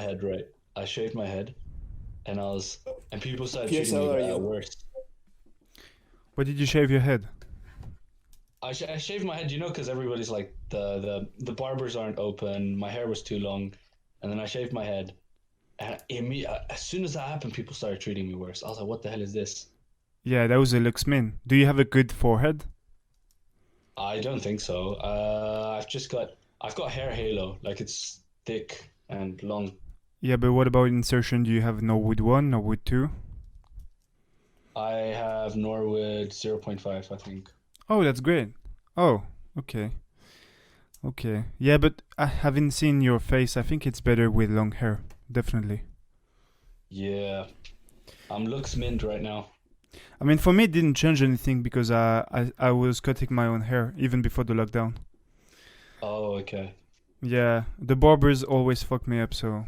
head, right? I shaved my head, and and people started treating PSL me are you? worse. Why did you shave your head? I shaved my head, because everybody's like the barbers aren't open. My hair was too long, and then I shaved my head, and as soon as that happened, people started treating me worse. I was like, "What the hell is this?" Yeah, that was a Looksmin. Do you have a good forehead? I don't think so. I've got hair halo, like it's thick and long. Yeah, but what about insertion? Do you have Norwood 1, Norwood 2? I have Norwood 0.5, I think. Oh, that's great. Oh, okay. Okay. Yeah, but I haven't seen your face. I think it's better with long hair. Definitely. Yeah, I'm looks mint right now. I mean, for me, it didn't change anything because I was cutting my own hair even before the lockdown. Oh, okay. Yeah, the barbers always fuck me up, so.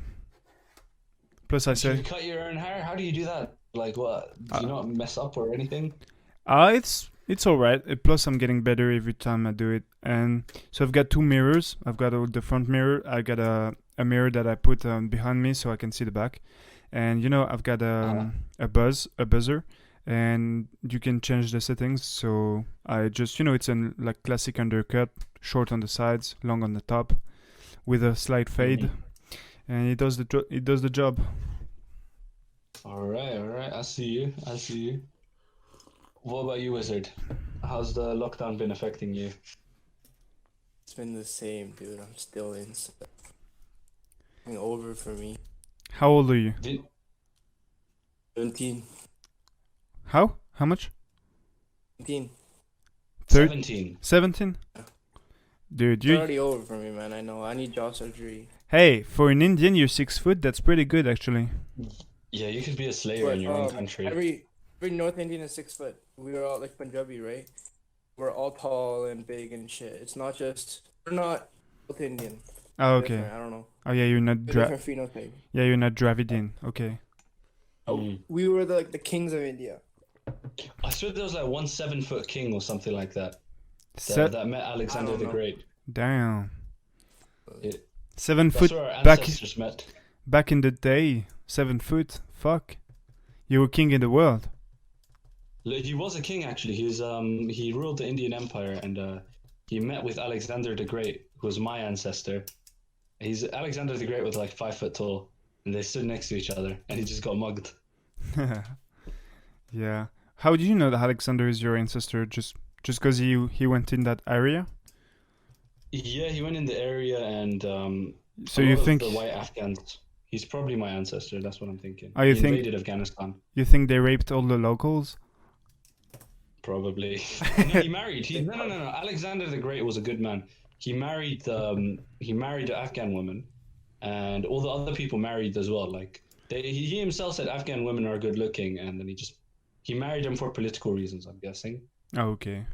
Plus, I Do you said, cut your own hair? How do you do that? Like what? Do you not mess up or anything? it's alright. Plus, I'm getting better every time I do it. And so I've got two mirrors. I've got the front mirror. I got a mirror that I put behind me so I can see the back. And I've got a buzzer, and you can change the settings. So I just it's a like classic undercut, short on the sides, long on the top, with a slight fade, and it does the job. All right. I see you. What about you, Wizard? How's the lockdown been affecting you? It's been the same, dude. I'm still in. Over for me. How old are you? 17. How much? 17. 17. 17? Dude, It's already over for me, man. I know. I need jaw surgery. Hey, for an Indian, you're 6 foot. That's pretty good, actually. Yeah, you could be a slaver in your own country. Every North Indian is 6 foot. We are all like Punjabi, right? We're all tall and big and shit. It's not just we're not North Indian. Oh, okay. I don't know. Oh yeah, you're not different phenotype. Yeah, you're not Dravidian. Okay. We were the kings of India. I swear there was like one 7-foot king or something like that. That met Alexander the Great. Damn. 7 That's foot where our ancestors met. back in the day. 7 foot. Fuck. You were king in the world. He was a king actually. He ruled the Indian Empire, and he met with Alexander the Great, who was my ancestor. He's Alexander the Great was like 5 foot tall, and they stood next to each other, and he just got mugged. Yeah. How do you know that Alexander is your ancestor? Just because he went in that area? Yeah, he went in the area, and so you think the white Afghans? He's probably my ancestor. That's what I'm thinking. Oh, you he think invaded Afghanistan? You think they raped all the locals? Probably. No, he married. No. Alexander the Great was a good man. He married the Afghan woman, and all the other people married as well. Like he himself said, Afghan women are good looking, and then he married them for political reasons, I'm guessing. Oh, okay.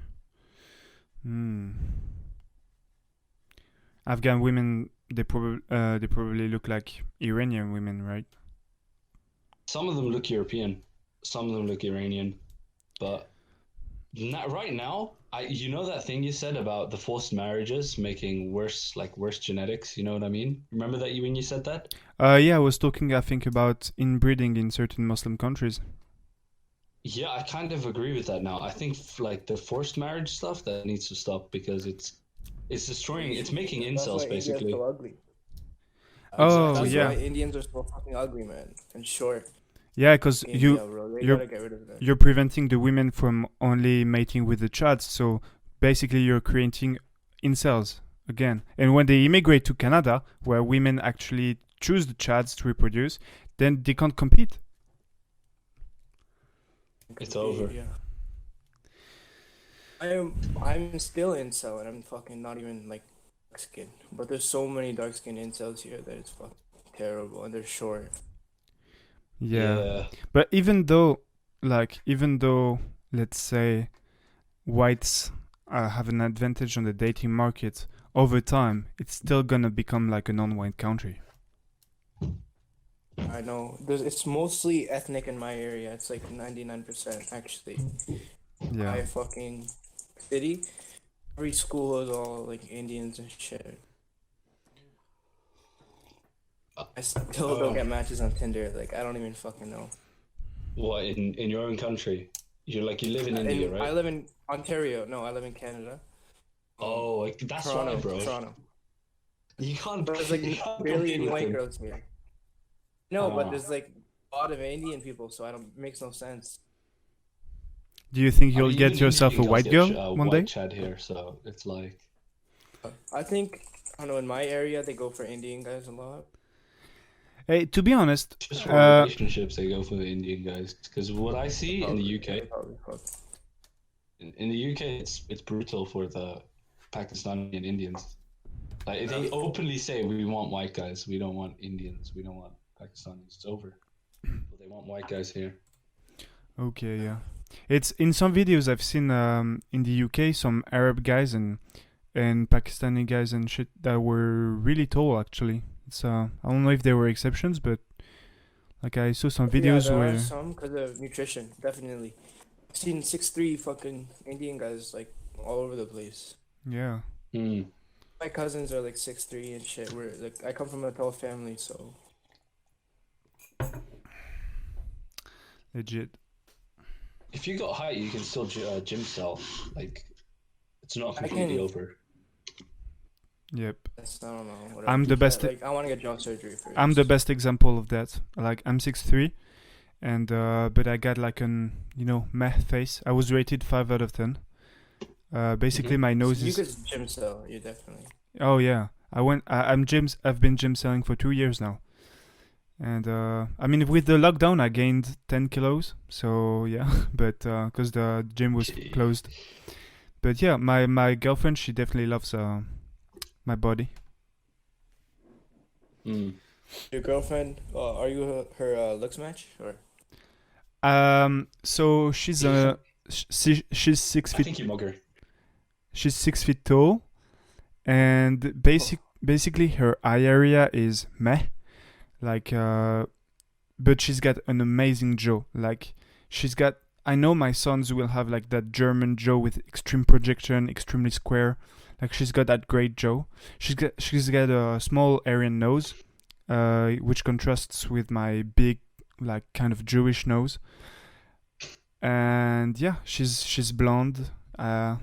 Afghan women, they probably look like Iranian women, right? Some of them look European, some of them look Iranian, but right now, that thing you said about the forced marriages making worse genetics. You know what I mean? Remember that when you said that? Yeah, I was talking, I think, about inbreeding in certain Muslim countries. Yeah, I kind of agree with that now. I think like the forced marriage stuff that needs to stop because it's destroying. It's making incels basically. So ugly. Oh, That's yeah. why Indians are so fucking ugly, man, and short. Yeah, because you're preventing the women from only mating with the chads, so basically you're creating incels again. And when they immigrate to Canada, where women actually choose the chads to reproduce, then they can't compete. It's over. Yeah. I'm still incel, and I'm fucking not even like dark skin. But there's so many dark skinned incels here that it's fucking terrible, and they're short. Yeah. But even though, let's say, whites have an advantage on the dating market, over time, it's still gonna become like a non-white country. I know. It's mostly ethnic in my area. It's like 99% actually. Yeah. My fucking city, every school is all like Indians and shit. I still don't get matches on Tinder. Like I don't even fucking know. What in your own country? You live in India, right? I live in Ontario. No, I live in Canada. Oh, that's Toronto, why, bro. Toronto. You can't. But there's you can't barely compete any with white them. girls here. No, but Oh. there's like a lot of Indian people, so I don't. It makes no sense. Do you think I you'll mean, get even yourself a Indian white girls girl get, one white day? Chad here, so it's like. I think I don't know. In my area, they go for Indian guys a lot. Hey, to be honest, Just for uh, relationships, they go for the Indian guys. Because what I see in the UK, Probably fuck. in the UK, it's brutal for the Pakistani and Indians. Like they openly say, we want white guys. We don't want Indians. We don't want Pakistanis. It's over. But they want white guys here. okay, yeah. It's in some videos I've seen in the UK some Arab guys and Pakistani guys and shit that were really tall actually. It's I don't know if there were exceptions, but like I saw some videos yeah, there where are some because of nutrition, definitely. I've seen 6'3" fucking Indian guys like all over the place. yeah. Mm. My cousins are like 6'3" and shit. We're like I come from a tall family, so Legit. If you got height, you can still gym sell. Like, it's not I completely can- over. Yep. that's, I don't know. Whatever. I'm the best. Like I want to get jaw surgery first. I'm the best example of that. Like I'm 6'3", and but I got like an meh face. I was rated 5 out of 10. Basically my nose You is. could gym sell. You definitely. Oh yeah, I've been gym selling for 2 years now, and I mean with the lockdown I gained 10 kilos. So yeah, but because the gym was closed. But yeah, my girlfriend, she definitely loves my body. Mm. Your girlfriend? Are you her looks match or? So she's she's 6 I feet. think you mug her. She's 6 feet tall, and basically her eye area is meh, like but she's got an amazing jaw. Like she's got. I know my sons will have like that German jaw with extreme projection, extremely square. Like she's got that great jaw. She's got a small Aryan nose, which contrasts with my big, like kind of Jewish nose. And yeah, she's blonde. To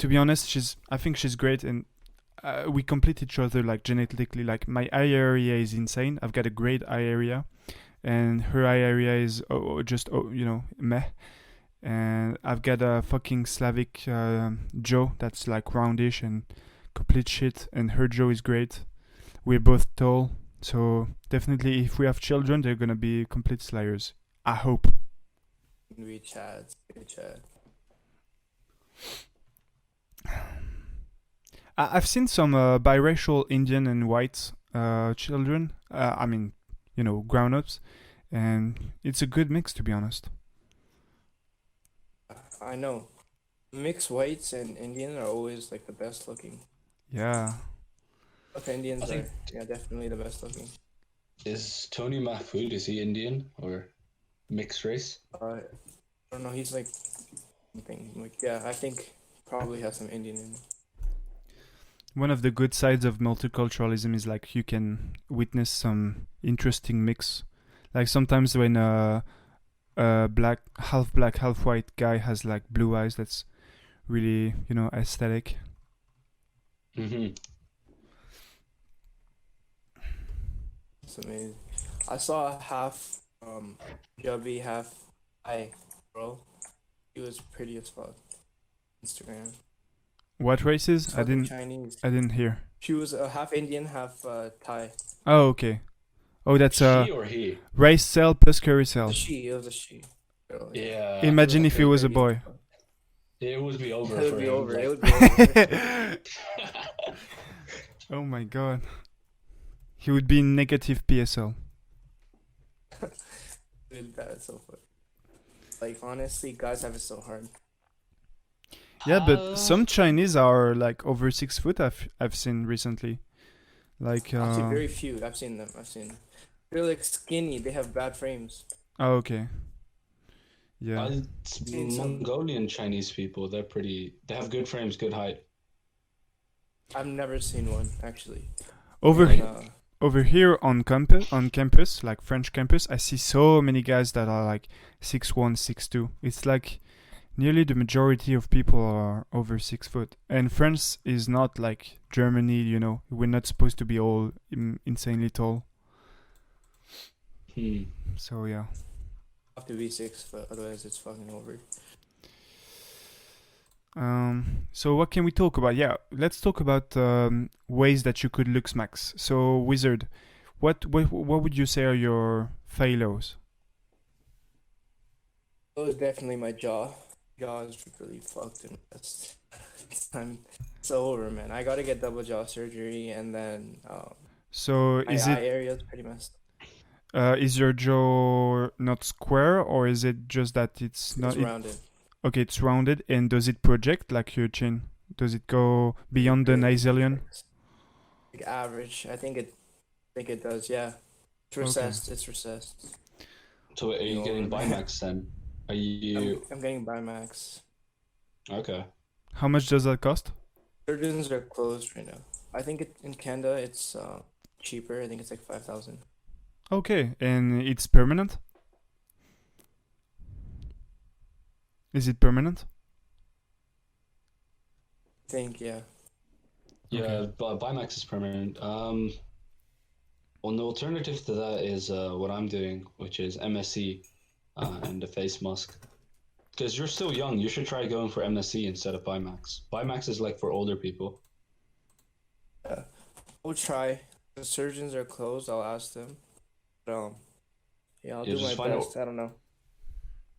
be honest, I think she's great, and we complete each other like genetically. Like my eye area is insane. I've got a great eye area, and her eye area is just meh. And I've got a fucking Slavic jaw that's like roundish and complete shit, and her jaw is great. We're both tall, so definitely if we have children, they're gonna be complete slayers. I hope. We Chad. I've seen some biracial Indian and white children. I mean, grown-ups, and it's a good mix, to be honest. I know. Mixed whites and Indian are always like the best looking. Yeah. Okay, Indians I think- are definitely the best looking. Is Tony Mahfood, is he Indian or mixed race? I don't know. He's like something like I think probably has some Indian in him. One of the good sides of multiculturalism is like you can witness some interesting mix. Like sometimes when a black, half white guy has like blue eyes, that's really aesthetic. Mm-hmm. It's amazing. I saw half Punjabi, half Thai girl. He was pretty as fuck. Instagram. What races? I Southern didn't Chinese. hear. She was half Indian, half Thai. Oh, okay. Oh, that's She or he? rice cell plus curry It cell. was a she. Girl, Yeah. Imagine if it was a crazy. boy. It would be over It for would be him. over. like- It would be over. Oh my god. He would be in negative PSL. Dude, that is so funny. Like honestly, guys have it so hard. Yeah, but some Chinese are like over 6 foot. I've seen recently. Like Actually, very few. I've seen them. They're like skinny. They have bad frames. oh, okay. Yeah. It's Mongolian Chinese people. They have good frames, good height. I've never seen one actually. Over Like, over here on campus, like French campus, I see so many guys that are like 6'1", 6'2". It's like nearly the majority of people are over 6 foot. And France is not like Germany, you know. We're not supposed to be all insanely tall. So yeah. Have to be 6 foot, otherwise it's fucking over. So what can we talk about? Yeah, let's talk about ways that you could Looksmax. So Wizard, what would you say are your falios? It was definitely my jaw. Jaw is really fucked and it's over, man. I gotta get double jaw surgery, and then So my is eye it area is pretty messed. is your jaw not square, or is it just that it's not? It's rounded. Okay, it's rounded, and does it project like your chin? Does it go beyond the nasalian? Like average, I think it does. Yeah, it's recessed. It's recessed. So are you getting Bimax then? Are you? I'm getting Bimax. Okay. How much does that cost? Surgeons are closed right now. I think in Canada it's cheaper. I think it's like 5,000. Okay, and it's permanent? Is it permanent? I think, yeah. Yeah, but Bimax is permanent. Well, the alternative to that is what I'm doing, which is MSC and the face mask. Because you're still young, you should try going for MSC instead of Bimax. Bimax is like for older people. Yeah, we'll try. The surgeons are closed. I'll ask them. But, yeah, I'll You do my just find best. I don't know.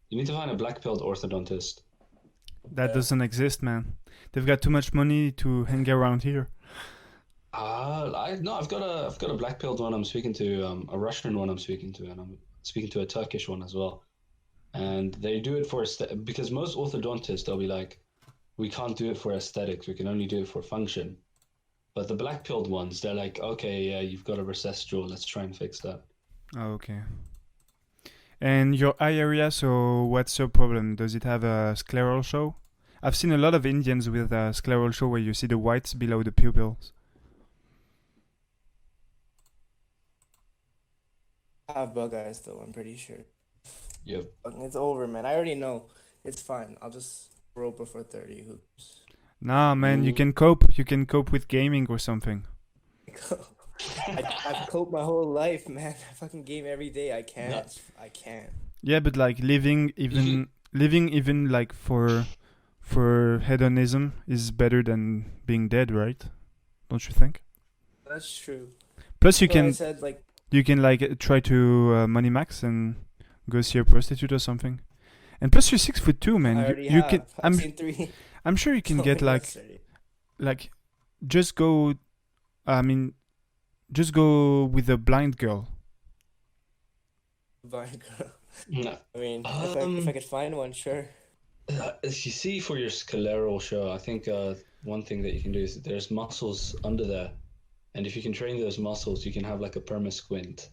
You need to find a black-pilled orthodontist. That doesn't exist, man. They've got too much money to hang around here. I've got a black-pilled one I'm speaking to, a Russian one I'm speaking to, and I'm speaking to a Turkish one as well. And they do it for because most orthodontists, they'll be like, we can't do it for aesthetics, we can only do it for function. But the black-pilled ones, they're like, okay, yeah, you've got a recessed jaw, let's try and fix that. Oh, okay. And your eye area, so what's your problem? Does it have a scleral show? I've seen a lot of Indians with a scleral show where you see the whites below the pupils. I have bug eyes though, I'm pretty sure. Yep. It's over, man. I already know. It's fine. I'll just rope before 30 hoops. Nah, man, you can cope. You can cope with gaming or something. I've coped my whole life, man. I fucking game every day. I can't. I can't. Yeah, but like living even like for hedonism is better than being dead, right? Don't you think? That's true. Plus, you So can I said like like try to money max and go see a prostitute or something. And plus, you're 6'2", man. I already You have. can. I've seen 3. I'm sure you can get like just go. I mean, just go with a blind girl. Blind girl. No. I mean, if I could find one, sure. As you see for your scleral show, I think one thing that you can do is there's muscles under there. And if you can train those muscles, you can have like a perma-squint.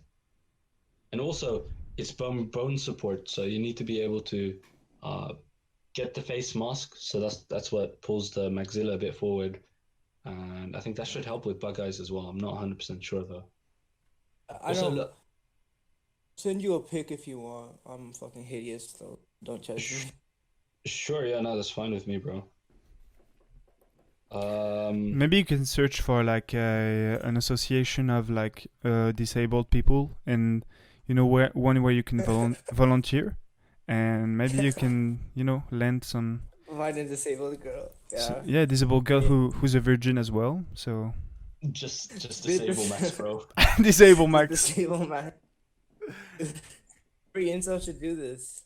And also, it's bone support, so you need to be able to get the face mask. So that's what pulls the maxilla a bit forward. And I think that should help with bug eyes as well. I'm not 100% sure though. I don't send you a pic if you want. I'm fucking hideous, though. Don't judge me. Sure, yeah, no, that's fine with me, bro. Maybe you can search for like an association of like disabled people, and you know where you can volunteer, and maybe you can land some. Find a disabled girl. Yeah. Yeah, disabled girl who's a virgin as well. So. Just disable Max, bro. Disable Max. Disable Max. Every incel should do this.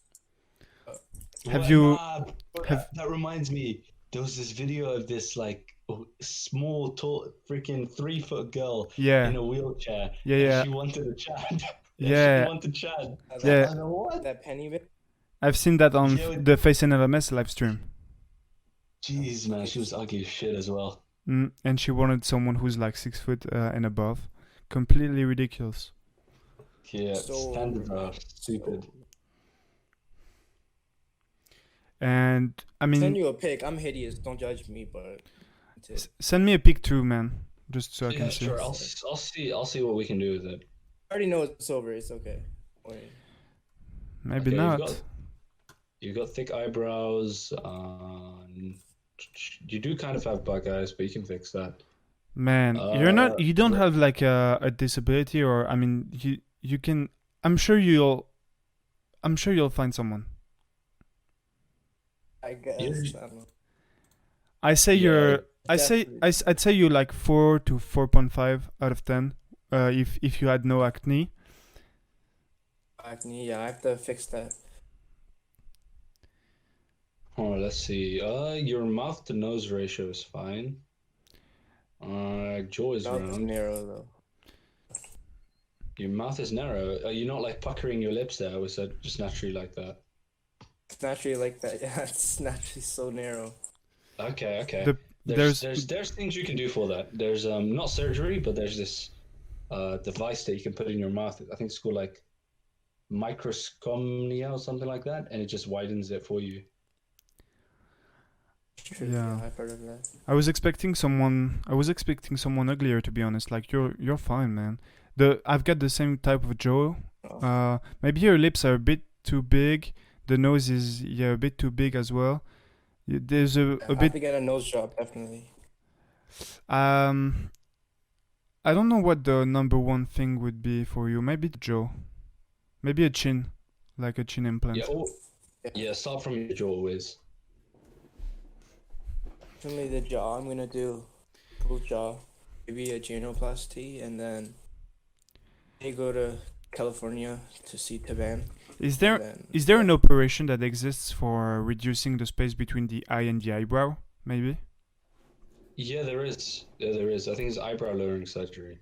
That reminds me. There was this video of this like small, tall, freaking 3-foot girl in a wheelchair. Yeah. She wanted a Chad. Yeah. She wanted Chad. Yeah. What? That penny bit. I've seen that on the Face and LMS live stream. Jeez, man, she was ugly as shit as well. And she wanted someone who's like 6 foot and above. Completely ridiculous. Yeah, standards are stupid. And I mean, Send you a pic. I'm hideous. Don't judge me, but send me a pic too, man. just so I Yeah, can see. sure. I'll see what we can do with it. I already know it's over. It's okay. Wait. Maybe Okay, not. you've got thick eyebrows. You do kind of have black eyes, but you can fix that. Man, you're not. You don't Re- have like a disability, or I mean, you can. I'm sure you'll. I'm sure you'll find someone. I guess. you- I don't know. I say Yeah, you're. Definitely. I'd say you're like 4 to 4.5 out of 10. If you had no acne. Acne. Yeah, I have to fix that. Oh, let's see. Your mouth to nose ratio is fine. Jaw is Mouth is round. narrow though. Your mouth is narrow. You're not like puckering your lips there. Was that just naturally like that? It's naturally like that. Yeah, it's naturally so narrow. Okay, okay. The, There's things you can do for that. There's not surgery, but there's this device that you can put in your mouth. I think it's called like microscomnia or something like that, and it just widens it for you. True. Yeah. I've heard of that. I was expecting someone. I was expecting someone uglier, to be honest. Like you're fine, man. I've got the same type of jaw. Oh. Maybe your lips are a bit too big. The nose is a bit too big as well. There's a I have bit. to get a nose job, definitely. I don't know what the number one thing would be for you. Maybe the jaw. Maybe a chin, like a chin implant. Yeah. Start from your jaw always. Definitely the jaw. I'm gonna do full jaw, maybe a genoplasty, and then I go to California to see Taban. Is there Then, is there an operation that exists for reducing the space between the eye and the eyebrow? Maybe. Yeah, there is. Yeah, there is. I think it's eyebrow lowering surgery.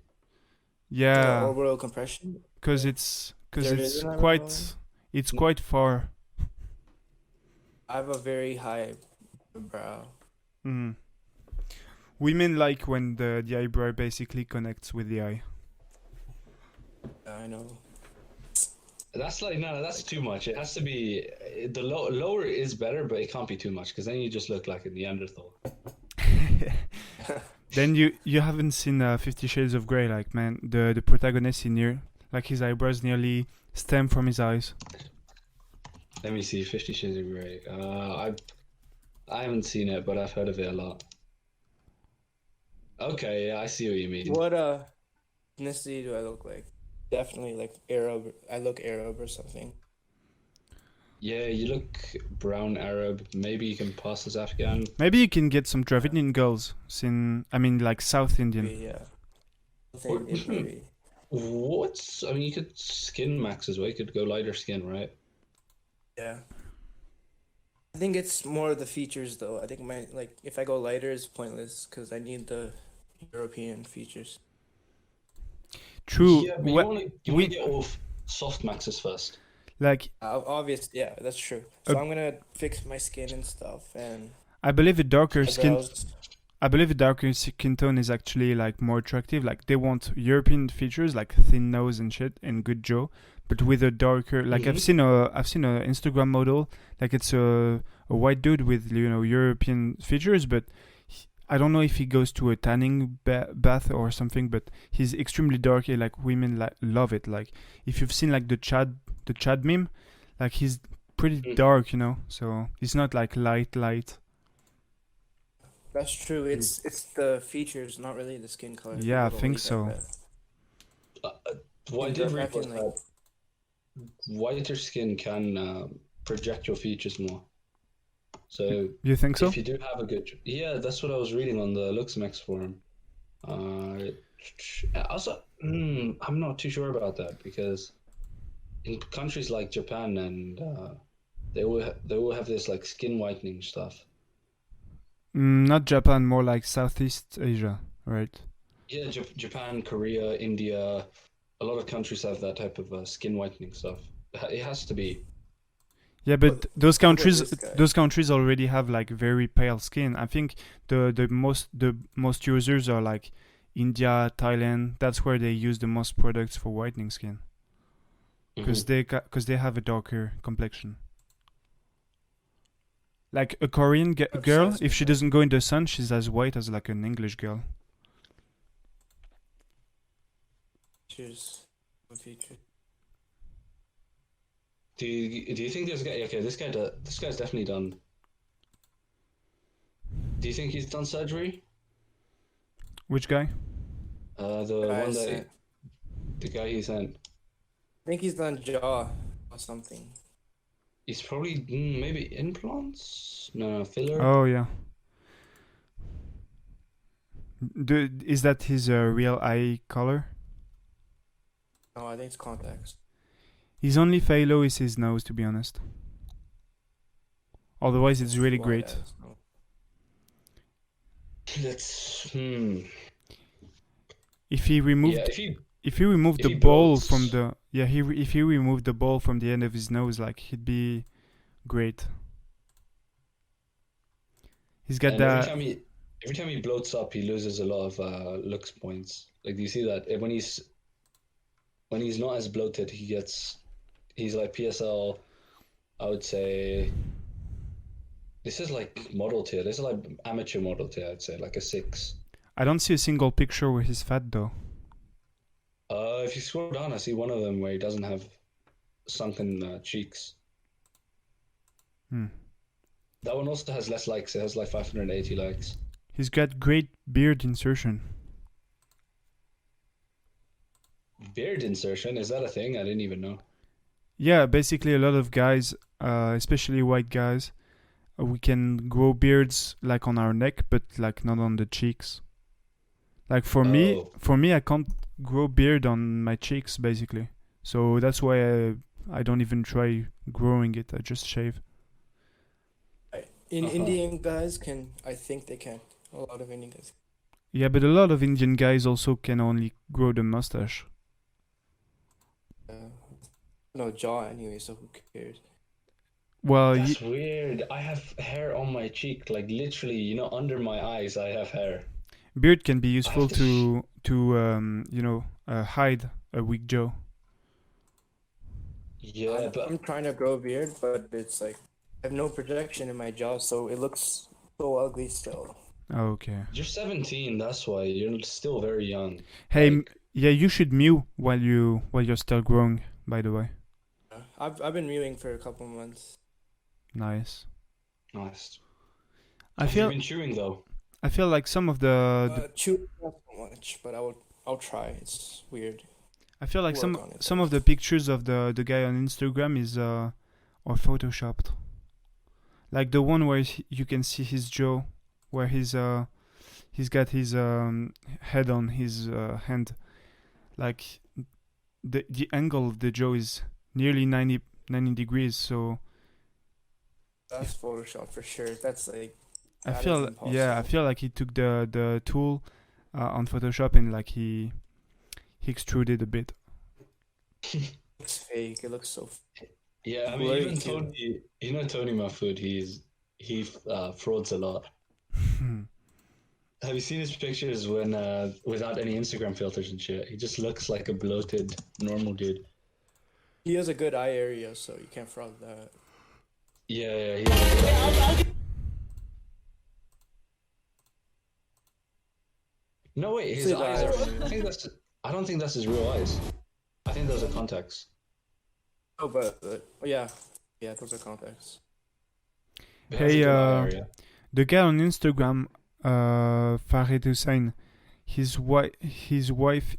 Yeah, orbital compression? because it's There is an eyebrow quite far. I have a very high brow. Mm. Women like when the eyebrow basically connects with the eye. I know. That's like no, that's too much. It has to be the lower is better, but it can't be too much because then you just look like a Neanderthal. Then you haven't seen 50 Shades of Grey, like man, the protagonist in here, like his eyebrows nearly stem from his eyes. Let me see, 50 Shades of Grey. I haven't seen it, but I've heard of it a lot. Okay, yeah, I see what you mean. What ethnicity do I look like? Definitely like Arab. I look Arab or something. Yeah, you look brown Arab. Maybe you can pass as Afghan. Maybe you can get some Dravidian girls, like South Indian. Maybe, yeah. I think it maybe. I mean, you could skin max as well. You could go lighter skin, right? Yeah. I think it's more of the features though. I think if I go lighter it's pointless because I need the European features. True. Yeah, but you want to get off soft maxes first. Like Obvious, yeah, that's true. So I'm gonna fix my skin and stuff, and I believe a darker skin. eyebrows. I believe a darker skin tone is actually like more attractive. Like they want European features like thin nose and shit and good jaw, but with a darker. Like Mhm. I've seen a Instagram model. Like it's a white dude with European features, but I don't know if he goes to a tanning bath or something. But he's extremely dark. Like women love it. Like if you've seen like the Chad meme, like he's pretty dark, So he's not like light. That's true. It's the features, not really the skin color. Yeah, I People think believe so. that. What I In did the read was vacuum, like- that whiter skin can project your features more. So You think so? if you do have a good, yeah, that's what I was reading on the Looksmaxing forum. Also, I'm not too sure about that because in countries like Japan and they will have this like skin whitening stuff. Not Japan, more like Southeast Asia, right? Yeah, Japan, Korea, India, a lot of countries have that type of skin whitening stuff. It has to be. Yeah, but But those look at countries, this guy. those countries already have like very pale skin. I think the most users are like India, Thailand. That's where they use the most products for whitening skin because they have a darker complexion. Like a Korean girl, if she doesn't go in the sun, she's as white as like an English girl. Features. What feature? Do you think this guy? Okay, this guy's definitely done. Do you think he's done surgery? Which guy? The one that the guy he sent. I think he's done jaw or something. He's probably maybe implants. No, filler. Oh yeah. Is that his real eye color? No, I think it's contacts. His only failure is his nose, to be honest. Otherwise, it's really Wide great. eyes, no. Let's. If he removed, Yeah, if he removed if the he ball blows- from the if he removed the ball from the end of his nose, like he'd be great. He's got and that. every time he bloats up, he loses a lot of looks points. Like, do you see that? When he's not as bloated, he's like PSL. I would say this is like model tier. This is like amateur model tier. I'd say like a 6. I don't see a single picture where he's fat though. If you scroll down, I see one of them where he doesn't have sunken cheeks. Hmm. That one also has less likes. It has like 580 likes. He's got great beard insertion. Beard insertion, is that a thing? I didn't even know. Yeah, basically a lot of guys, especially white guys, we can grow beards like on our neck, but like not on the cheeks. Like for me, I can't grow beard on my cheeks basically. So that's why I don't even try growing it. I just shave. Indian guys can. I think they can. A lot of Indian guys. Yeah, but a lot of Indian guys also can only grow the mustache. No jaw anyway, so who cares? Well, That's weird. I have hair on my cheek, like literally, under my eyes. I have hair. beard can be useful to hide a weak jaw. Yeah, but I'm trying to grow a beard, but it's like I have no projection in my jaw, so it looks so ugly still. Oh, okay. you're 17. That's why you're still very young. Hey, Like- yeah, you should mew while you're still growing. By the way, I've been mewing for a couple months. nice. Nice. I Have feel you been chewing though? I feel like some of the Chew not so much, but I'll try. It's weird. I feel like work on it some of the pictures of the guy on Instagram is are photoshopped. Like the one where you can see his jaw, where he's got his head on his hand. Like the angle of the jaw is nearly 90 degrees. So That's Photoshop for sure. That's like I that is feel impossible. like he took the tool on Photoshop and like he extruded a bit. It's fake. It looks so. Yeah, I mean, Blurry even too. Tony, Tony Mahfood, he frauds a lot. Have you seen his pictures when without any Instagram filters and shit? He just looks like a bloated normal dude. He has a good eye area, so you can't fraud that. Yeah. No wait, his See eyes that. are. I don't think that's his real eyes. I think those are contacts. Oh, but yeah, those are contacts. He has a Hey, good eye area. the guy on Instagram, Farid Hussein, his wife,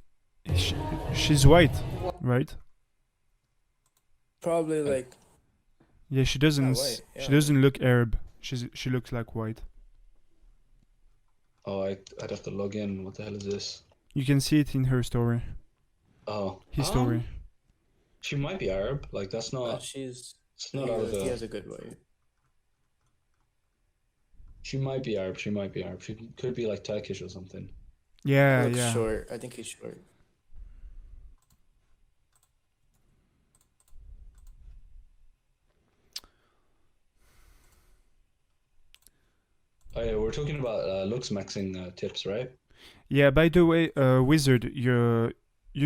she's white, right? Probably like Yeah, she doesn't. white, She yeah. doesn't look Arab. She looks like white. Oh, I'd have to log in. What the hell is this? You can see it in her story. Oh, His story. She might be Arab. Like that's not. she's. It's not out of He the. has a good way. She might be Arab. She might be Arab. She could be like Turkish or something. Yeah, He looks yeah. short. I think he's short. Oh yeah, we're talking about Looksmaxing tips, right? Yeah. By the way, Wizard, you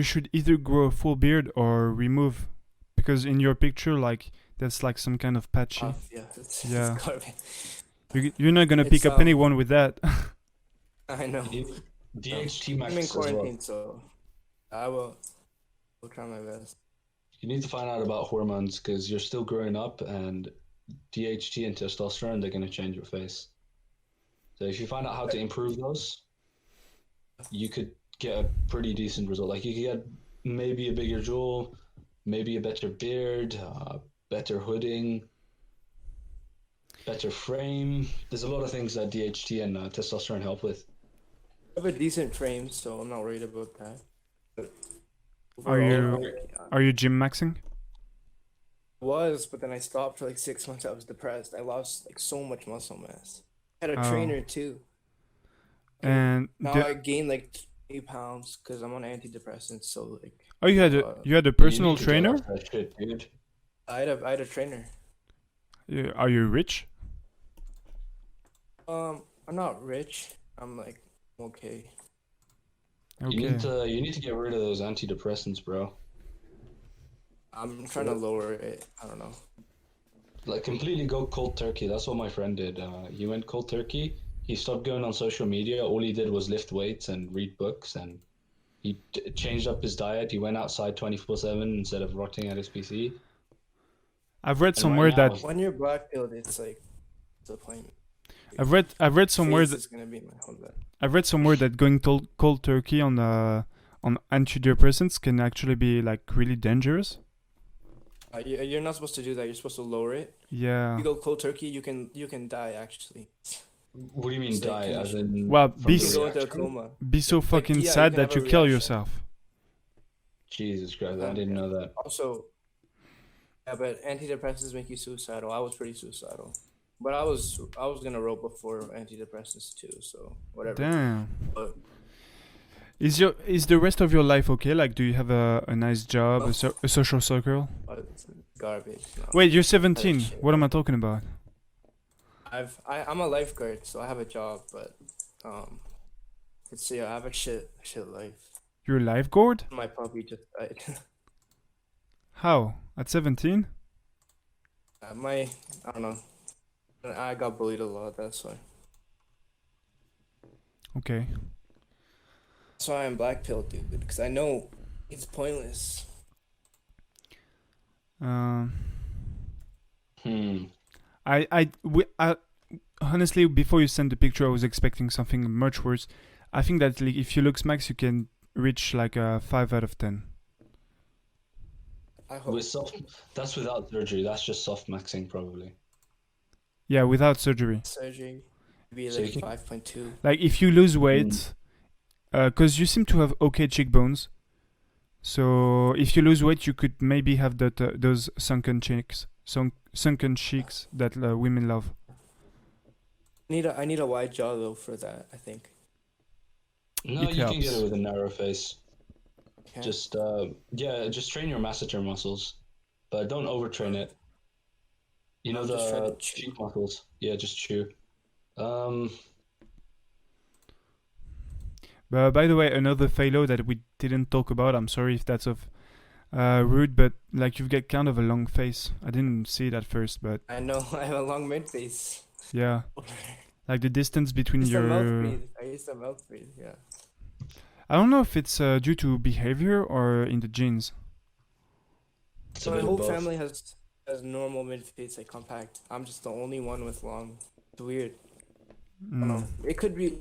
should either grow a full beard or remove, because in your picture, like that's like some kind of patchy. Yeah, it's Yeah. gotta be. You're not gonna pick It's, up anyone with that. I know. DHT I'm Max in as well. quarantine, so I will. I'll try my best. You need to find out about hormones because you're still growing up, and DHT and testosterone, they're going to change your face. So if you find out how to improve those, you could get a pretty decent result. Like you could get maybe a bigger jaw, maybe a better beard, better hooding, better frame. There's a lot of things that DHT and testosterone help with. I have a decent frame, so I'm not worried about that. But Are you overall, are you gym maxing? was, but then I stopped for like 6 months. I was depressed. I lost like so much muscle mass. I had a Oh. trainer too. And Now the- I gained like 8 pounds because I'm on antidepressants. So like, oh, you had a You personal need to get trainer? off that shit, dude. I had a trainer. Are you rich? I'm not rich. I'm like okay. Okay. You need to get rid of those antidepressants, bro. I'm trying to lower it. I don't know. Like completely go cold turkey. That's what my friend did. He went cold turkey. He stopped going on social media. All he did was lift weights and read books, and he changed up his diet. He went outside 24/7 instead of rotting at his PC. I've read And somewhere right now, that When you're black pilled, it's like disappointment. I've read somewhere Face that is gonna be my whole bed. I've read somewhere that going cold turkey on antidepressants can actually be like really dangerous. You're not supposed to do that. You're supposed to lower it. Yeah. You go cold turkey, you can die actually. what do you mean It's like, die? can As you- in Well, from be You the can go into a reaction? coma. Be so Like, fucking yeah, you sad can that have you a kill reaction. yourself. Jesus Christ, I didn't know that. Also, yeah, but antidepressants make you suicidal. I was pretty suicidal, but I was gonna rope before antidepressants too. So whatever. Damn. But Is the rest of your life okay? Like, do you have a nice job, a social circle? it's garbage. No. Wait, you're 17. shit. What am I talking about? I'm a lifeguard, so I have a job, but I have a shit life. You're a lifeguard? My puppy just died. How? At 17? I don't know. I got bullied a lot. That's why. Okay. That's why I'm black pilled, dude. Because I know it's pointless. Um. Hmm. I honestly, before you sent the picture, I was expecting something much worse. I think that like, if you Looksmax, you can reach like a 5 out of 10. I hope. With that's without surgery. That's just soft maxing, probably. Yeah, without surgery. Surgery be So you like can- 5.2. Like if you lose weight, because you seem to have okay cheekbones. So if you lose weight, you could maybe have those sunken cheeks, sunken cheeks that women love. I need a wide jaw though for that. I think. No, It you can get helps. it with a narrow face. Okay. Just just train your masseter muscles, but don't overtrain it. You know I'm just trying the to chew. cheek muscles. Yeah, just chew. But by the way, another falio that we didn't talk about. I'm sorry if that's of rude, but like you've got kind of a long face. I didn't see it at first, but I know I have a long mid face. yeah, like the distance between I used to mouth your. breathe. I used to mouth breathe. Yeah. I don't know if it's due to behavior or in the genes. it's a So my bit of whole both. family has normal mid face, like compact. I'm just the only one with long. It's weird. I don't know. It could be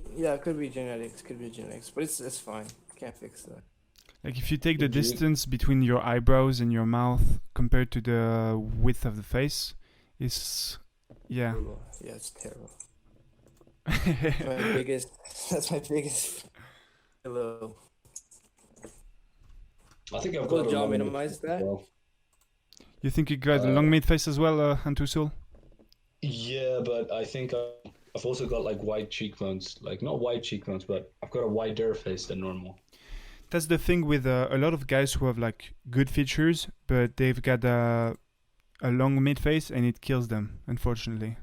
genetics. Could be genetics, but it's fine. Can't fix that. Like if you take the Would you- distance between your eyebrows and your mouth compared to the width of the face, it's yeah. Terrible. Yeah, it's terrible. My biggest. That's my biggest. Hello. I think I've Will got a jaw long minimize as that? well. You think you got a long mid face as well, Antusul? Yeah, but I think I've also got like wide cheekbones. Like not wide cheekbones, but I've got a wider face than normal. That's the thing with a lot of guys who have like good features, but they've got a long mid face and it kills them, unfortunately.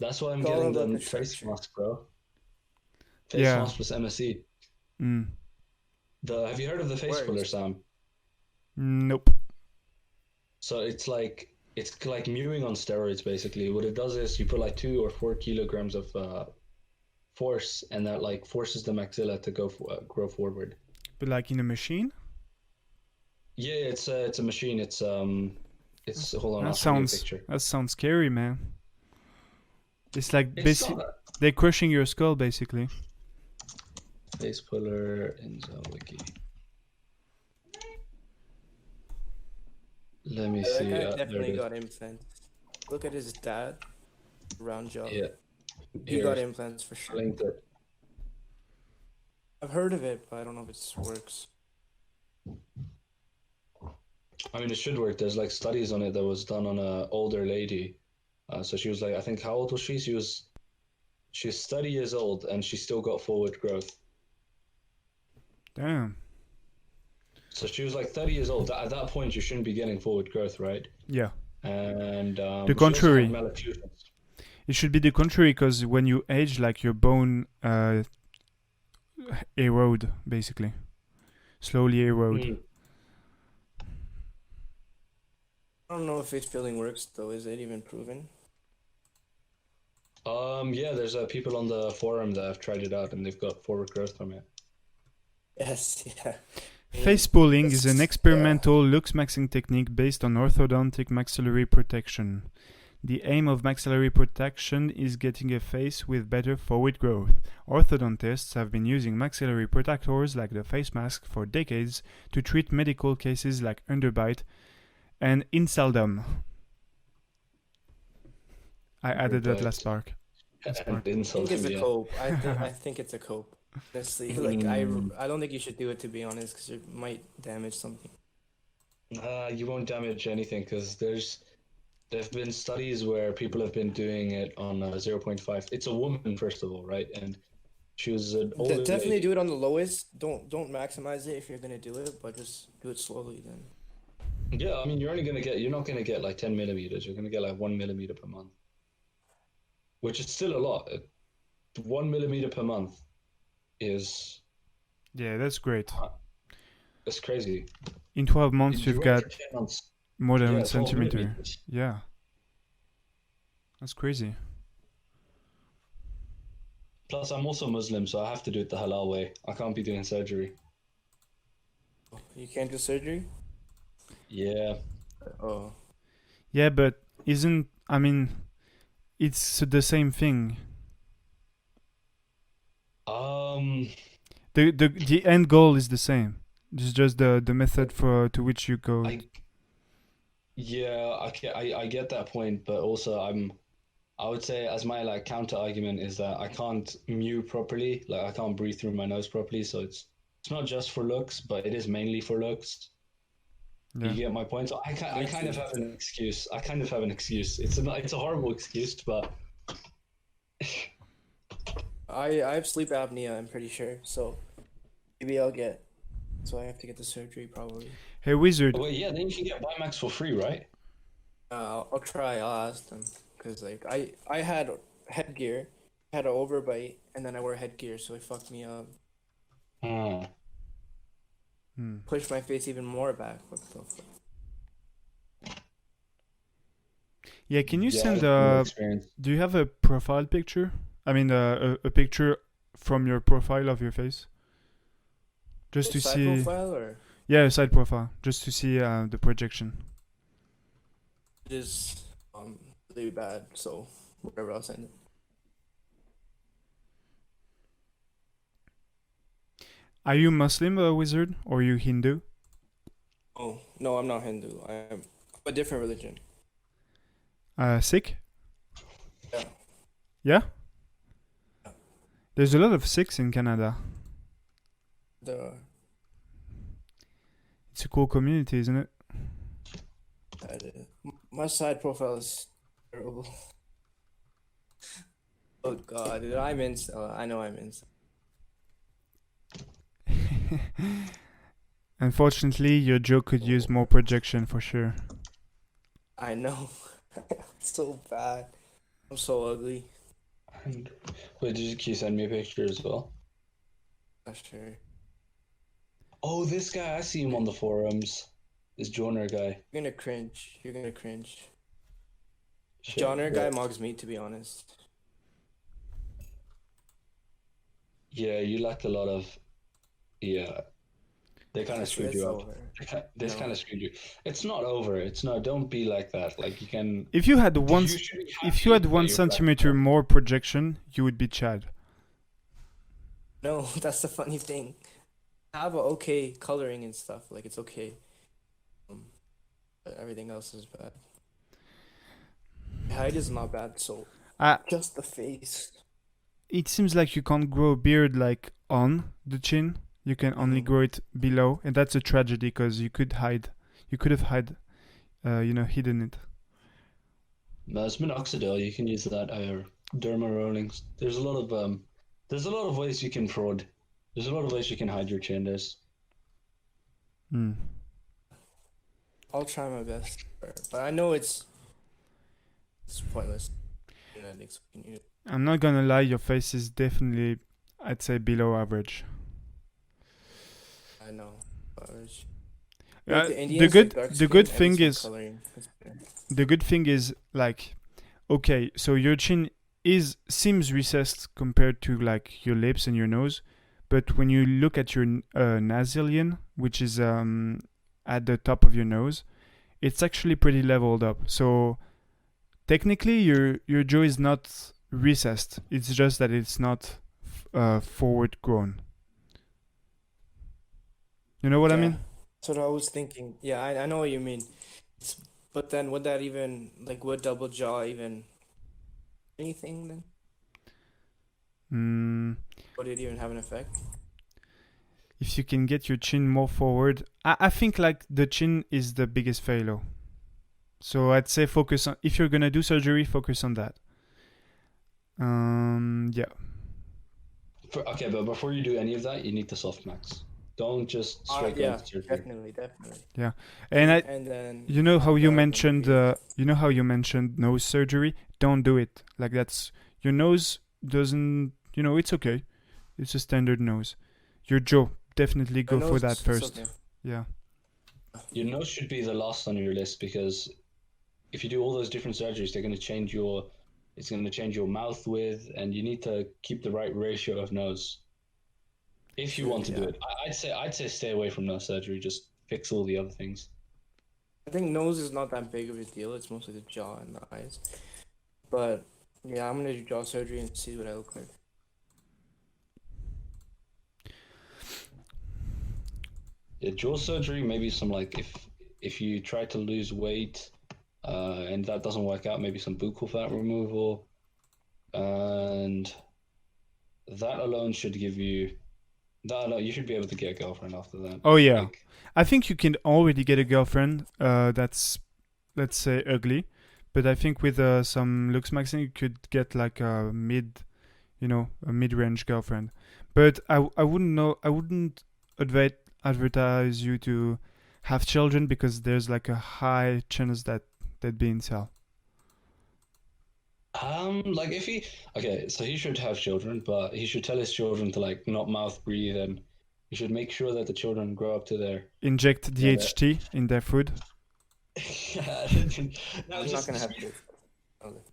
That's why I'm It's all getting about the the face structure. mask, bro. Face Yeah. mask plus MSE. Mm. Have you heard of the face Works. puller, Sam? Nope. So it's like mewing on steroids, basically. What it does is you put like 2 or 4 kilograms of force, and that like forces the maxilla to grow forward. But like in a machine? Yeah, it's a machine. It's hold on, I'll That show you a sounds picture. that sounds scary, man. It's like It's not that. they're crushing your skull basically. Face puller in the wiki. Let me That see. guy There it definitely is. got implants. Look at his dad, round jaw. Yeah. He Here, got implants for sure. linked it. I've heard of it, but I don't know if it works. I mean, it should work. There's like studies on it that was done on a older lady. So she was like, I think, how old was she? She's 30 years old and she still got forward growth. Damn. So she was like 30 years old. At that point, you shouldn't be getting forward growth, right? Yeah. And The she also had contrary. malacutations. It should be the contrary, because when you age, like your bone erode basically, slowly erode. Mm. I don't know if face filling works though. Is it even proven? Yeah, there's people on the forum that have tried it out and they've got forward growth from it. Yes, yeah. Face pulling is an experimental Looksmaxing technique based on orthodontic maxillary protection. The aim of maxillary protection is getting a face with better forward growth. Orthodontists have been using maxillary protectors like the face mask for decades to treat medical cases like underbite and inseldom. I added that last part. And I think insult it's him, a yeah. cope. I think it's a cope. Honestly, like I don't think you should do it, to be honest, because it might damage something. You won't damage anything because there've been studies where people have been doing it on 0.5. It's a woman, first of all, right? And she was an older Definitely lady. do it on the lowest. Don't maximize it if you're gonna do it, but just do it slowly then. Yeah, I mean, you're not gonna get like 10 millimeters. You're gonna get like 1 millimeter per month, which is still a lot. 1 millimeter per month is Yeah, that's great. that's crazy. In 12 months, you've You got work for 10 months. more than Yeah, 1 12 centimeter. millimeters. Yeah. That's crazy. Plus, I'm also Muslim, so I have to do it the halal way. I can't be doing surgery. You can't do surgery? Yeah. Oh. Yeah, but I mean, it's the same thing. The end goal is the same. It's just the method to which you go. I get that point, but also I would say as my like counter argument is that I can't mew properly, like I can't breathe through my nose properly, so it's not just for looks, but it is mainly for looks. Yeah. You get my point. So I kind of have an excuse. It's a horrible excuse, but I have sleep apnea, I'm pretty sure. So maybe so I have to get the surgery probably. Hey, Wizard. well, yeah, then you can get Bimax for free, right? I'll try. I'll ask them, cause like I had headgear, had an overbite, and then I wore headgear, so it fucked me up. Pushed my face even more back. What the fuck? Yeah, can you send experience. do you have a profile picture? I mean, a picture from your profile of your face? Just to Side see. profile or Yeah, a side profile. Just to see the projection. it is really bad. So whatever, I'll send it. Are you Muslim, Wizard, or are you Hindu? Oh no, I'm not Hindu. I'm a different religion. Sikh? Yeah. Yeah? There's a lot of Sikhs in Canada. It's a cool community, isn't it? My side profile is terrible. Oh god, dude, I'm in. I know I'm in. Unfortunately, your joke could use more projection for sure. I know. It's so bad. I'm so ugly. Wait, can you send me a picture as well? Not sure. Oh, this guy, I see him on the forums. This Joner guy. You're gonna cringe. You're gonna cringe. Shit, Joner guy what? mugs me, to be honest. Yeah, you lack a lot of. Yeah, they kind of screwed It's you up. over. They No. kind of screwed you. It's not over. It's not. Don't be like that. Like you can. If you had You should be if you happy had that one you're black. centimeter more projection, you would be Chad. No, that's the funny thing. I have a okay coloring and stuff. Like it's okay. But everything else is bad. Height is not bad, so Uh, just the face. it seems like you can't grow a beard like on the chin. You can only grow it below, and that's a tragedy because you could have hidden it. No, it's minoxidil. You can use that or derma rollings. There's a lot of ways you can fraud. There's a lot of ways you can hide your chin. I'll try my best, but I know it's pointless. Genetics. I'm not gonna lie, your face is definitely, I'd say, below average. I know. Average. The good thing is like, okay, so your chin seems recessed compared to like your lips and your nose, but when you look at your nasalian, which is at the top of your nose, it's actually pretty leveled up. So technically, your jaw is not recessed. It's just that it's not forward grown. You know what I mean? That's what I was thinking. Yeah, I know what you mean. But then would double jaw even anything then? Would it even have an effect? If you can get your chin more forward, I think like the chin is the biggest failure. So I'd say focus on, if you're gonna do surgery, focus on that. Yeah. Okay, but before you do any of that, you need the soft max. Don't just straight go to surgery. Definitely. Yeah, and then you know how you mentioned nose surgery. Don't do it. Like that's your nose doesn't. It's okay. It's a standard nose. Your jaw, definitely go for that first. Okay. Yeah. Your nose should be the last on your list because if you do all those different surgeries, they're going to change your mouth width, and you need to keep the right ratio of nose. If you want to do it, I'd say stay away from nose surgery. Just fix all the other things. I think nose is not that big of a deal. It's mostly the jaw and the eyes. But yeah, I'm gonna do jaw surgery and see what I look like. Yeah, jaw surgery, maybe some like if you try to lose weight, and that doesn't work out, maybe some buccal fat removal, and that alone should give you. You should be able to get a girlfriend after that. Oh yeah, I think you can already get a girlfriend. That's, let's say, ugly, but I think with some Looksmaxing you could get like a mid-range girlfriend. But I wouldn't advertise you to have children because there's like a high chance that they'd be incel. Like so he should have children, but he should tell his children to like not mouth breathe, and he should make sure that the children grow up to their inject DHT in their food. No, I'm not gonna have kids.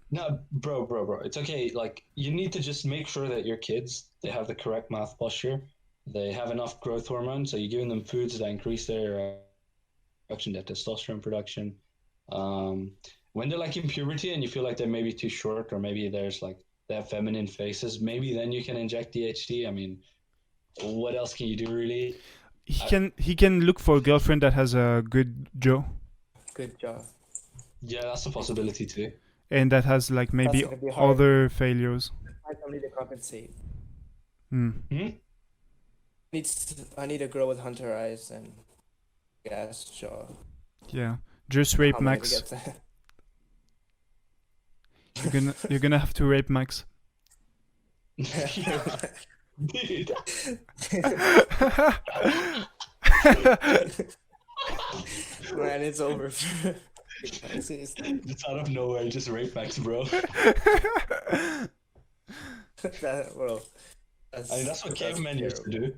No, bro. It's okay. Like you need to just make sure that your kids they have the correct mouth posture, they have enough growth hormone, so you're giving them foods that increase their production, their testosterone production. When they're like in puberty and you feel like they're maybe too short, or maybe they have feminine faces, maybe then you can inject DHT. I mean, what else can you do really? He can look for a girlfriend that has a good jaw. Good job. Yeah, that's a possibility too. And that has like maybe other failures. I need to compensate. Hmm. I need a girl with hunter eyes and gas jaw. Yeah, just rape Max. You're gonna have to rape Max. Dude. Man, it's over. It's out of nowhere, just rape Max, bro. Bro. That's what cavemen used to do.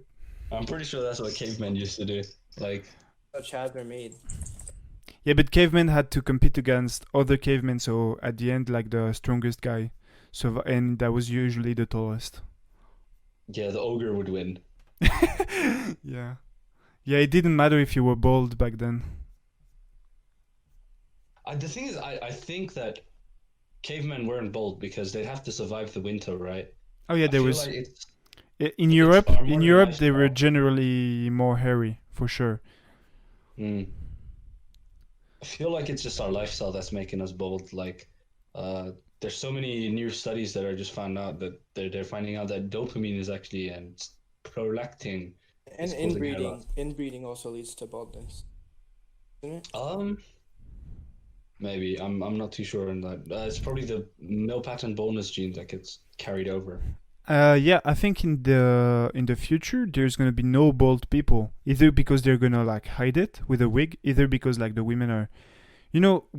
I'm pretty sure that's what cavemen used to do. Like, how chads were made. Yeah, but cavemen had to compete against other cavemen, so at the end, like the strongest guy, and that was usually the tallest. Yeah, the ogre would win. Yeah. Yeah, it didn't matter if you were bald back then. The thing is, I think that cavemen weren't bald because they'd have to survive the winter, right? Oh yeah, I there feel was like in it's Europe. our In modern Europe, they were lifestyle. generally more hairy for sure. Mm. I feel like it's just our lifestyle that's making us bald. Like, uh, there's so many new studies that are just found out that they're finding out that dopamine is actually and prolactin And is causing hair inbreeding. loss. Inbreeding also leads to baldness, isn't it? Maybe I'm not too sure on that. It's probably the male pattern baldness gene that gets carried over. Yeah, I think in the future there's gonna be no bald people, either because they're gonna like hide it with a wig, either because like the women are,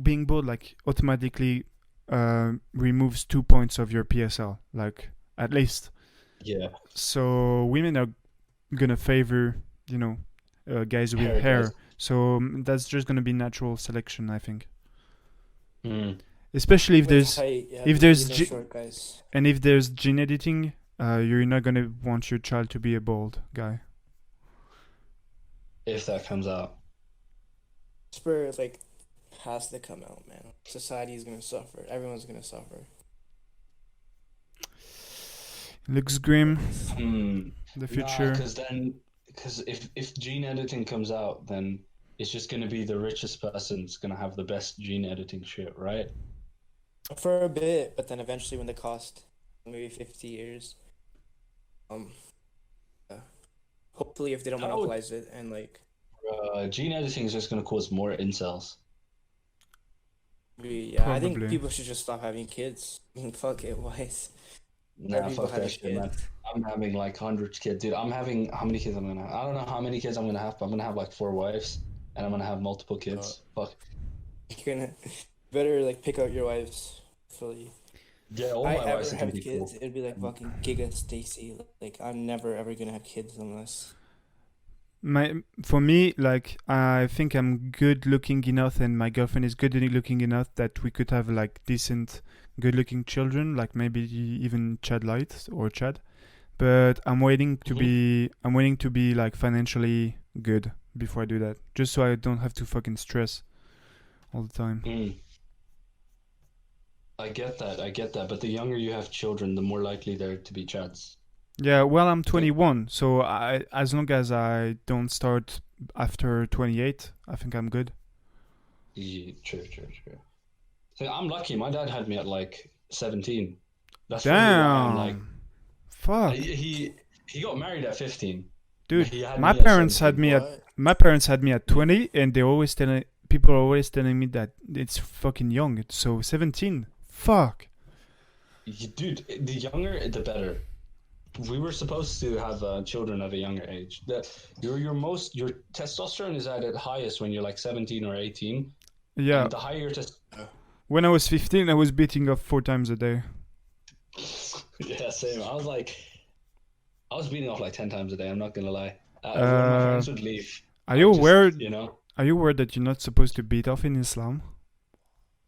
being bald like automatically removes 2 points of your PSL, like at least. Yeah, So women are gonna favor guys with hair hair. guys. So that's just gonna be natural selection, I think. Mm. Especially if With there's height, yeah, if there's there's no ge- short guys. and if there's gene editing, you're not gonna want your child to be a bald guy. If that comes out. Spur like has to come out, man. Society is gonna suffer. Everyone's gonna suffer. Looks grim. Hmm. The Nah, future. because if gene editing comes out, then it's just gonna be the richest person's gonna have the best gene editing shit, right? For a bit, but then eventually when the cost, maybe 50 years, um, uh, hopefully if they don't How- monopolize it and like, Gene editing is just gonna cause more incels. yeah, I think Probably. people should just stop having kids. I mean, fuck it, why is Nah, people fuck that having shit, man. kids? I'm having like hundreds kids, dude. I'm having how many kids I'm gonna have? I don't know how many kids I'm gonna have, but I'm gonna have like 4 wives, and I'm gonna have multiple kids. Fuck. You're gonna better like pick out your wives. Fully. Yeah, all I my wives ever are gonna have be kids, cool. it'd be like fucking Giga Stacy. Like I'm never ever gonna have kids unless. For me, like I think I'm good looking enough, and my girlfriend is good looking enough that we could have like decent, good looking children, like maybe even Chad Light or Chad. But I'm waiting to be like financially good before I do that, just so I don't have to fucking stress all the time. Mm. I get that. But the younger you have children, the more likely they're to be Chads. Yeah, well, I'm 21, so as long as I don't start after 28, I think I'm good. Yeah, true. So I'm lucky. My dad had me at like 17. That's probably why I'm like. Damn. Fuck. He got married at 15. Dude, He had my me at parents had 17. me at What? my parents had me at 20, and people are always telling me that it's fucking young. So 17. Fuck. Dude, the younger the better. We were supposed to have children at a younger age. Your testosterone is at its highest when you're like 17 or 18. Yeah. And the higher your When I was 15, I was beating up 4 times a day. yeah, same. I was beating off like 10 times a day. I'm not gonna lie. When my friends would leave, Are you aware? you know? Are you aware that you're not supposed to beat off in Islam?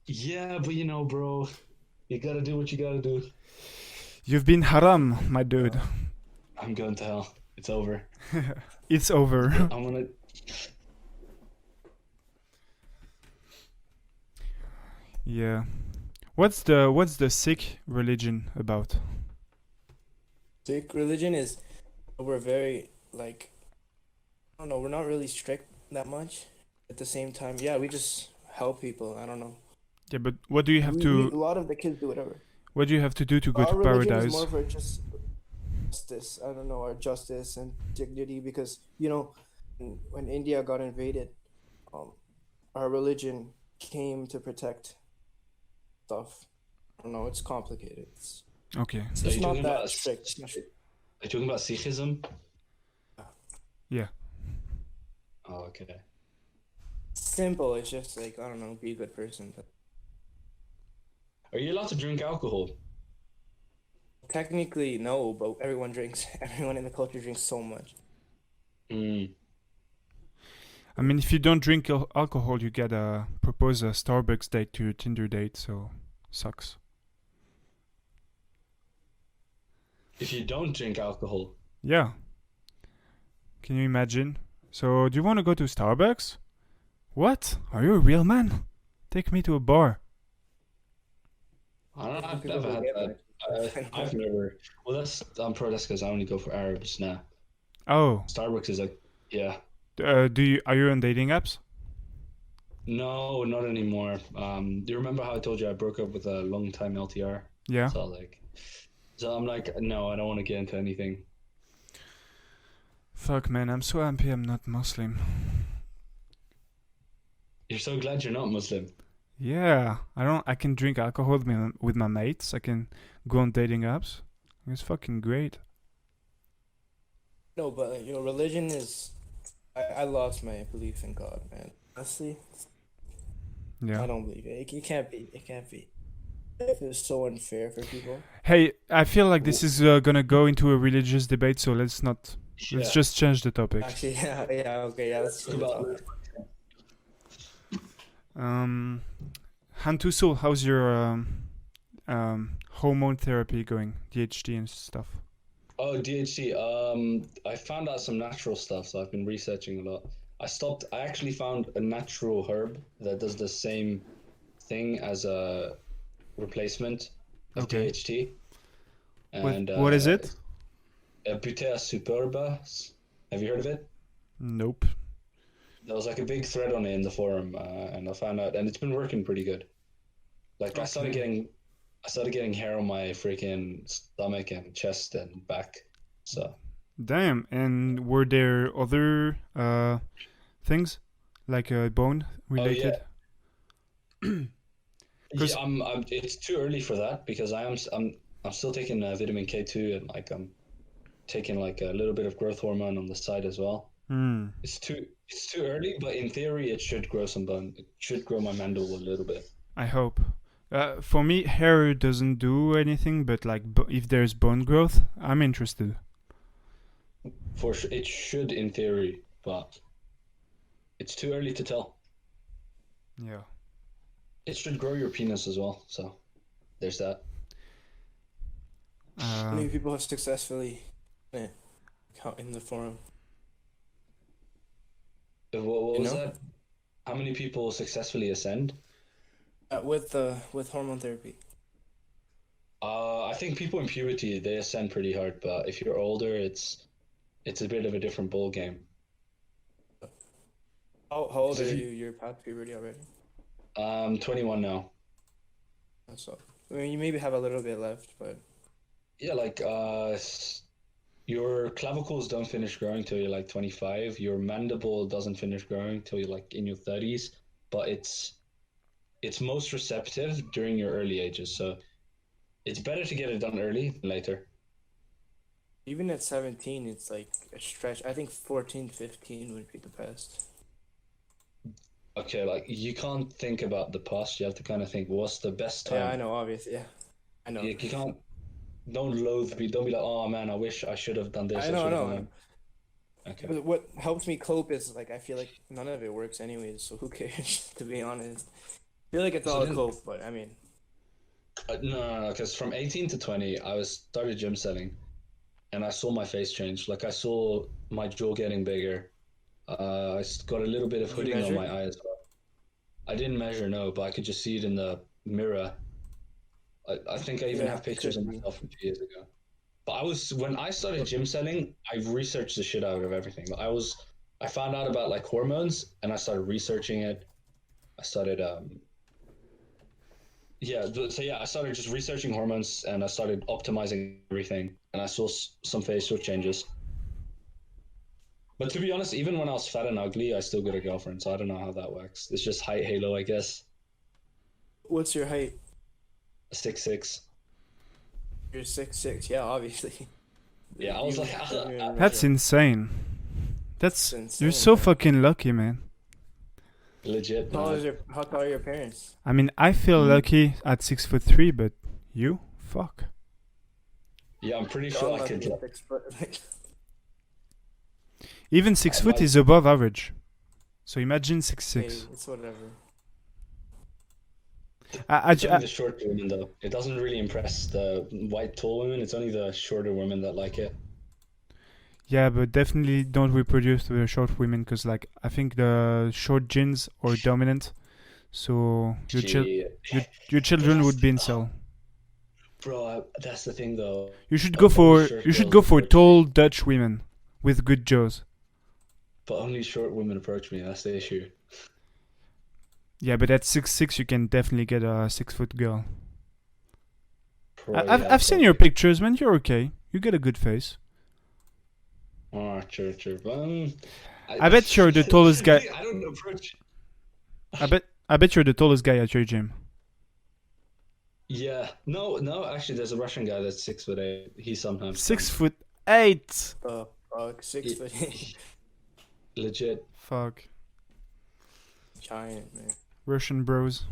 Yeah, but bro, you gotta do what you gotta do. You've been haram, my dude. I'm going to hell. It's over. It's over. I'm gonna. Yeah. What's the Sikh religion about? Sikh religion is, we're very like, I don't know, we're not really strict that much. At the same time, yeah, we just help people. I don't know. Yeah, but what do you have A to lot of the kids do whatever. what do you have to do to go Our to religion paradise? is more for just justice. I don't know, our justice and dignity, because when India got invaded, our religion came to protect stuff. I don't know, it's complicated. It's Okay. it's Are you not talking that about strict. It's not strict. Are you talking about Sikhism? Yeah. Oh, okay. Simple. It's just like, I don't know, be a good person. But Are you allowed to drink alcohol? technically, no, but everyone drinks. Everyone in the culture drinks so much. Mm. I mean, if you don't drink alcohol, you get propose a Starbucks date to your Tinder date, so sucks. If you don't drink alcohol, Yeah. Can you imagine? So, do you want to go to Starbucks? What? Are you a real man? Take me to a bar. I don't know. I've People never had forget that. I've never. Well, I'm pro. That's because I only go for Arabs now. Oh, Starbucks is like, yeah. are you on dating apps? No, not anymore. Do you remember how I told you I broke up with a long-time LTR? Yeah. So I'm like, no, I don't want to get into anything. Fuck, man, I'm so happy I'm not Muslim. You're so glad you're not Muslim. Yeah, I can drink alcohol with my mates. I can go on dating apps. It's fucking great. No, but religion is. I lost my belief in God, man. Honestly, Yeah. I don't believe it. It can't be. It can't be. It is so unfair for people. Hey, I feel like this is gonna go into a religious debate, so let's Yeah. just change the topic. Actually, yeah, okay, yeah. Let's talk about it. Hantusul, how's your hormone therapy going? DHT and stuff. Oh, DHT. I found out some natural stuff, so I've been researching a lot. I actually found a natural herb that does the same thing as a replacement of Okay. DHT. And What is it? Butea superba. Have you heard of it? Nope. There was like a big thread on it in the forum, and I found out, and it's been working pretty good. Like I started getting hair on my freaking stomach and chest and back. So Damn. And were there other things like bone related? yeah, it's too early for that because I'm still taking vitamin K2 and like I'm taking like a little bit of growth hormone on the side as well. Hmm. It's too early, but in theory it should grow some bone. It should grow my mandible a little bit. I hope. For me, hair doesn't do anything, but like if there's bone growth, I'm interested. For sure, it should in theory, but it's too early to tell. Yeah. It should grow your penis as well, so there's that. How many people have successfully in the forum? What was that? How many people successfully ascend? With hormone therapy. I think people in puberty they ascend pretty hard, but if you're older, it's a bit of a different ball game. How old are you? You're past puberty already. 21 now. So I mean, you maybe have a little bit left, but yeah, like your clavicles don't finish growing till you're like 25. Your mandible doesn't finish growing till you're like in your 30s, but it's most receptive during your early ages. So it's better to get it done early than later. Even at 17, it's like a stretch. I think 14, 15 would be the best. Okay, like you can't think about the past. You have to kind of think, what's the best time? Yeah, I know, obviously. Yeah, I know. You can't. Don't be like, oh man, I wish I should have done this. I know. Okay. But what helps me cope is like I feel like none of it works anyways. So who cares? To be honest, I feel like it's all a cope, but I mean. No, because from 18 to 20, I started gym selling, and I saw my face change. Like I saw my jaw getting bigger. I got a little bit of hooding on my eye as well. I didn't measure, no, but I could just see it in the mirror. I think I even have pictures of myself from 2 years ago. But when I started gym selling, I researched the shit out of everything. I found out about like hormones, and I started researching it. I started I started just researching hormones, and I started optimizing everything, and I saw some facial changes. But to be honest, even when I was fat and ugly, I still got a girlfriend, so I don't know how that works. It's just height halo, I guess. What's your height? 6'6". You're 6'6". Yeah, obviously. Yeah, I was like, that's insane. That's insane. You're so fucking lucky, man. Legit. How tall are your parents? I mean, I feel lucky at 6'3", but you, fuck. Yeah, I'm pretty sure I could. Even 6 foot is above average. So imagine 6'6". Hey, it's whatever. It's only the short women though. It doesn't really impress the white tall women. It's only the shorter women that like it. Yeah, but definitely don't reproduce with the short women because, like, I think the short genes are dominant. So your children would be incel. Bro, that's the thing though. You should go for tall Dutch women with good jaws. But only short women approach me. That's the issue. Yeah, but at 6'6", you can definitely get a 6-foot girl. Bro, I've seen your pictures, man. You're okay. You get a good face. Oh, true. I bet you're the tallest guy. I don't approach. I bet you're the tallest guy at your gym. Yeah. No. Actually, there's a Russian guy that's 6'8". He's sometimes 6'8". Fuck, 6'8". Legit. Fuck. Giant, man. Russian bros.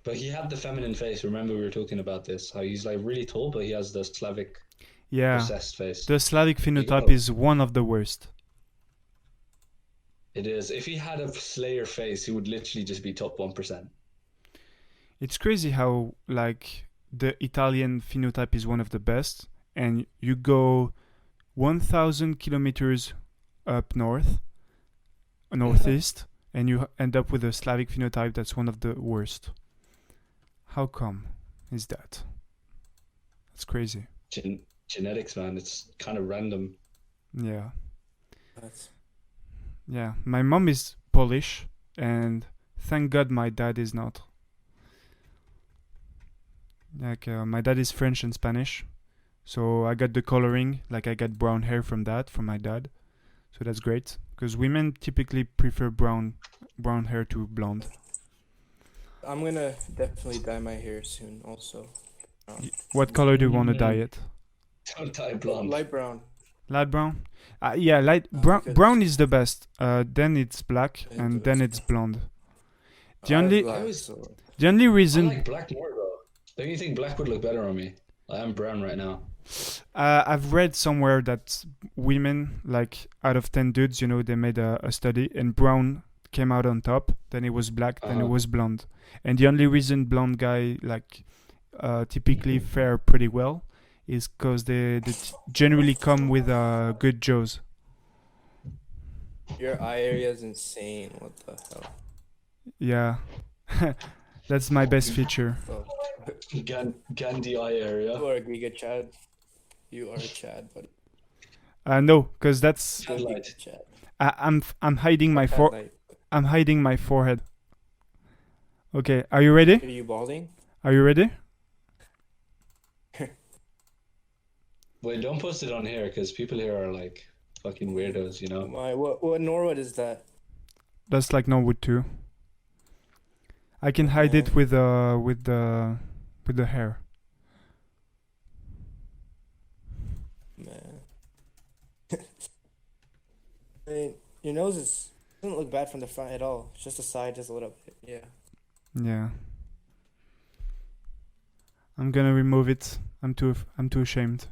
But he had the feminine face. Remember we were talking about this? How he's like really tall, but he has the Slavic possessed face. The Slavic phenotype is one of the worst. It is. If he had a Slayer face, he would literally just be top 1%. It's crazy how, like, the Italian phenotype is one of the best, and you go 1,000 kilometers up northeast, and you end up with a Slavic phenotype that's one of the worst. How come is that? That's crazy. Genetics, man. It's kind of random. Yeah. That's... Yeah. My mom is Polish, and thank God my dad is not. Like, my dad is French and Spanish, so I got the coloring. Like, I got brown hair from my dad, so that's great. Because women typically prefer brown hair to blonde. I'm gonna definitely dye my hair soon. Also. What color do you want to dye it? Don't dye blonde. Light brown. Light brown. Yeah, light brown. Brown is the best. Then it's black, and then it's blonde. The only reason. I like black more though. Don't you think black would look better on me? I am brown right now. I've read somewhere that women, like out of 10 dudes, they made a study, and brown came out on top. Then it was black. Then it was blonde. And the only reason blonde guy typically fare pretty well is because they generally come with good jaws. Your eye area is insane. What the hell? Yeah, that's my best feature. Oh. Gandhi eye area. You are a Giga Chad. You are a Chad, buddy. No, because that's. Chad. I'm hiding my I'm hiding my forehead. Okay, are you ready? Are you balding? Are you ready? Wait, don't post it on here because people here are like fucking weirdos, What Norwood is that? That's like Norwood too. I can hide it with the hair. Man. I mean, your nose doesn't look bad from the front at all. It's just the side, just a little bit. Yeah. Yeah. I'm gonna remove it. I'm too ashamed.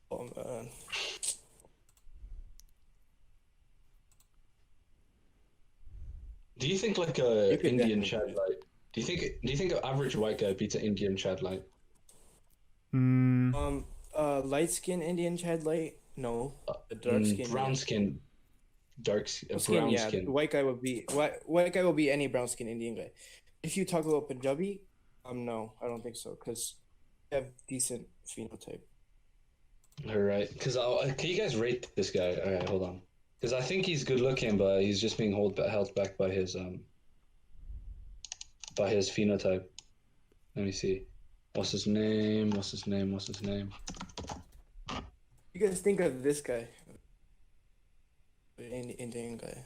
Oh man. Do you think like a Indian Chad light? Do you think an average white guy beats an Indian Chad light? Light skin Indian Chad light? No. The dark skin. Brown skin. Brown skin. White guy would be any brown skin Indian guy. If you talk about Punjabi, no, I don't think so, because they have decent phenotype. Right. Because can you guys rate this guy? All right, hold on. Because I think he's good looking, but he's just being held back by his phenotype. Let me see. What's his name? You guys think of this guy? Indian guy.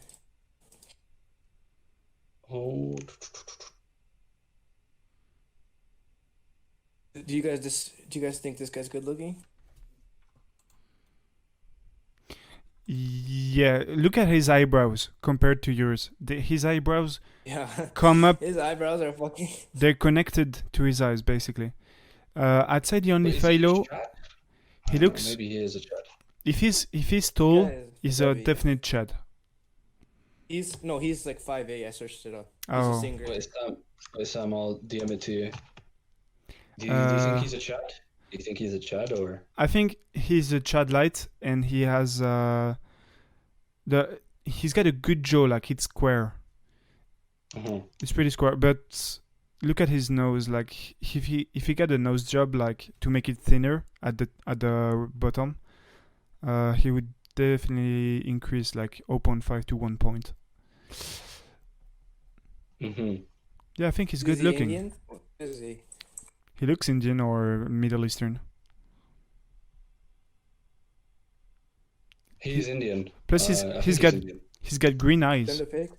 Oh. Do you guys think this guy's good looking? Yeah, look at his eyebrows compared to yours. His eyebrows come up. His eyebrows are fucking... They're connected to his eyes, basically. I'd say the only falio... He looks... Maybe he is a Chad. if he's tall, Yeah, he's a heavy, yeah. definite Chad. He's like 5'8". I searched it up. He's a Oh, singer. Wait, Sam, I'll DM it to you. Do you think he's a Chad? Do you think he's a Chad or? I think he's a Chad light, and he has he's got a good jaw, like it's square. It's pretty square, but look at his nose. Like if he got a nose job, like to make it thinner at the bottom, he would definitely increase like 0.5 to 1 point. Yeah, I think he's good Is he looking. Indian? What is he? He looks Indian or Middle Eastern. He's Indian. Plus, he's got green eyes. Send the pic.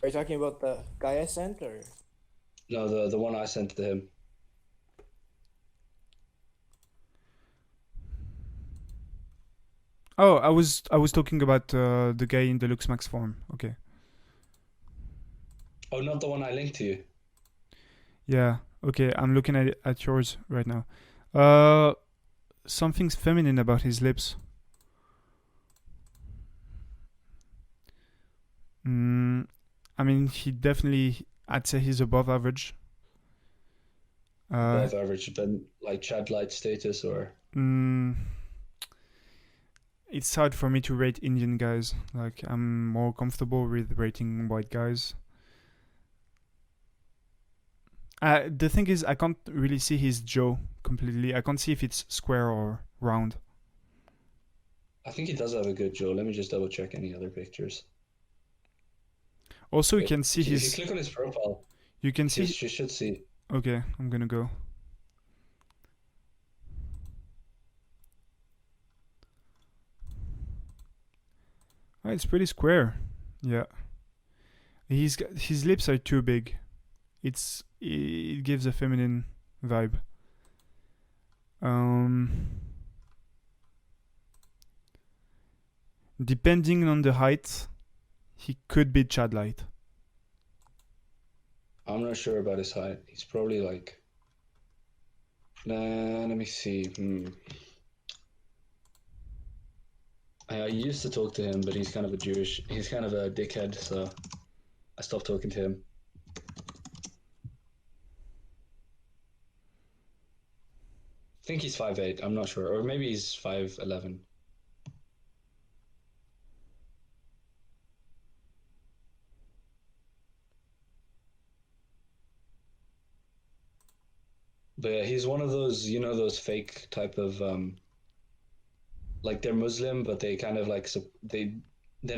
Are you talking about the guy I sent, or? No, the one I sent to him. Oh, I was talking about the guy in the Looksmax form. Okay. Oh, not the one I linked to you. Yeah. Okay, I'm looking at yours right now. Something's feminine about his lips. I mean, I'd say he's above average. Above average, but like Chad light status or? It's hard for me to rate Indian guys. Like, I'm more comfortable with rating white guys. The thing is, I can't really see his jaw completely. I can't see if it's square or round. I think he does have a good jaw. Let me just double check any other pictures. Also, you can see If you his... click on his profile, You can see... you should see. Okay, I'm gonna go. Oh, it's pretty square. Yeah. His lips are too big. It gives a feminine vibe. Depending on the height, he could be Chad light. I'm not sure about his height. He's probably like... let me see. I used to talk to him, but he's kind of a dickhead, so I stopped talking to him. I think he's 5'8", I'm not sure. Or maybe he's 5'11". But yeah, he's one of those, those fake type of, like they're Muslim, but they kind of like, they're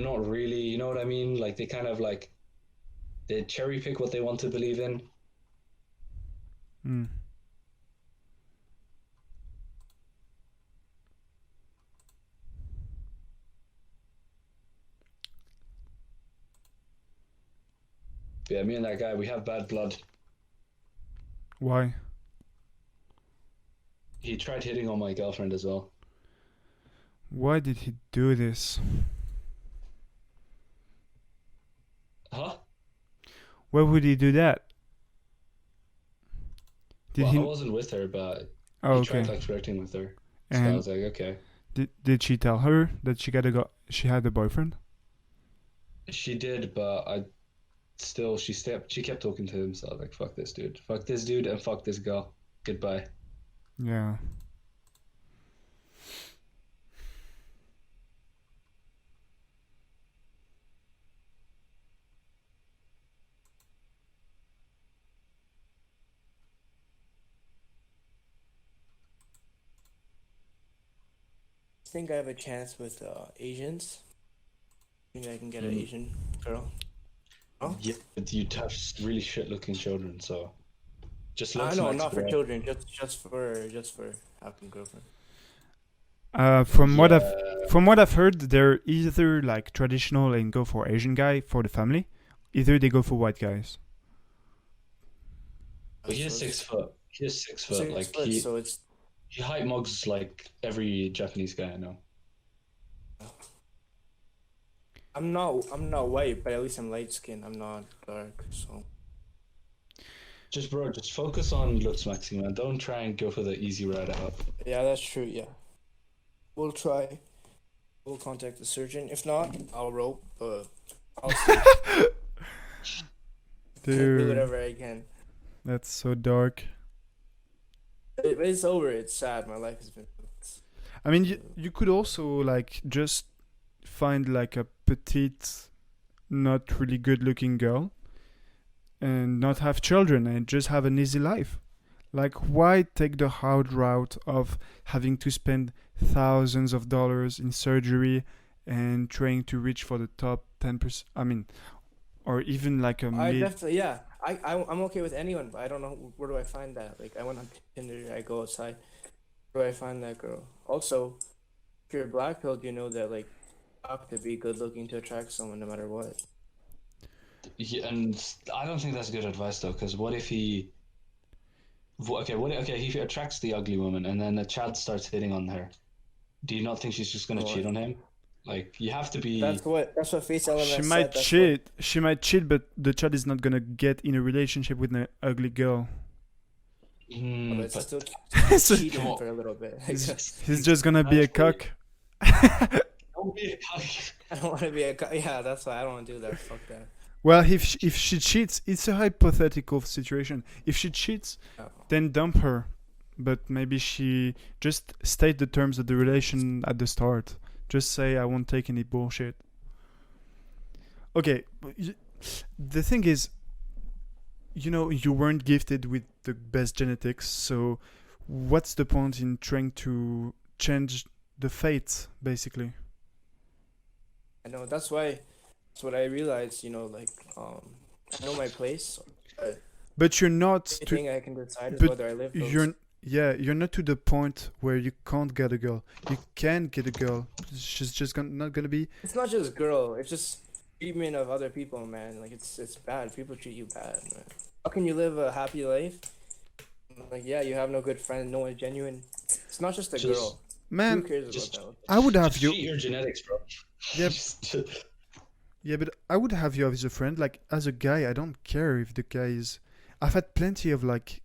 not really, you know what I mean? Like they kind of like, they cherry pick what they want to believe in. Yeah, me and that guy, we have bad blood. Why? He tried hitting on my girlfriend as well. Why did he do this? Huh? Why would he do that? I wasn't with her, but he tried like flirting with her. So I was like, okay. Did she tell her that she had a boyfriend? She did, but she kept talking to him, so I was like, fuck this dude, and fuck this girl. Goodbye. Yeah. I think I have a chance with Asians. I think I can get an Asian girl. Oh? Yeah, but you'd have really shit-looking children, so just looks no, nice not for for children, just for having girlfriend. From what I've heard, they're either like traditional and go for Asian guy for the family, either they go for white guys. But he is 6 foot. He is 6 foot. So it's... He height mugs like every Japanese guy I know. I'm not white, but at least I'm light skinned. I'm not dark, so. Just focus on Looksmaxing, man. Don't try and go for the easy route out. Yeah, that's true. Yeah. we'll try. We'll contact the surgeon. If not, I'll rope. I'll see. Do Dude, whatever I can. that's so dark. It's over. It's sad. My life has been. I mean, you could also like just find like a petite, not really good-looking girl, and not have children and just have an easy life. Like, why take the hard route of having to spend thousands of dollars in surgery and trying to reach for the top 10%? I mean, or even like a I mid. definitely, yeah. I'm okay with anyone, but I don't know where do I find that. Like, I went on Tinder, I go outside. Where do I find that girl? Also, if you're black pilled, you know that like you have to be good looking to attract someone no matter what. Yeah, and I don't think that's good advice though, because what if he? Okay, he attracts the ugly woman, and then the Chad starts hitting on her. Do you not think she's just gonna cheat on him? Like, you have to be. That's what Face Element She said. might That's cheat. She might cheat, but the child is not gonna get in a relationship with an ugly girl. But it's But still So- cheating for a little bit. He's just gonna be a Actually- cock. don't be a cock. I don't want to be a yeah. That's why I don't want to do that. Fuck that. Well, if she cheats, it's a hypothetical situation. If she cheats, No. then dump her. But maybe she just state the terms of the relation at the start. Just say, I won't take any bullshit. Okay, the thing is, you weren't gifted with the best genetics, so what's the point in trying to change the fate, basically? I know. That's what I realized. I know my place. But you're not The to, thing I can decide is but whether I live those. you're not to the point where you can't get a girl. You can get a girl. She's just not gonna be. It's not just girl. It's just treatment of other people, man. Like it's bad. People treat you bad, man. How can you live a happy life? Like yeah, you have no good friend, no one genuine. It's not just a Just- girl. Who Man, cares just- about I would have Just you. cheat your genetics, bro. Yeah, Just- yeah, but I would have you as a friend. Like as a guy, I don't care if the guy is. I've had plenty of like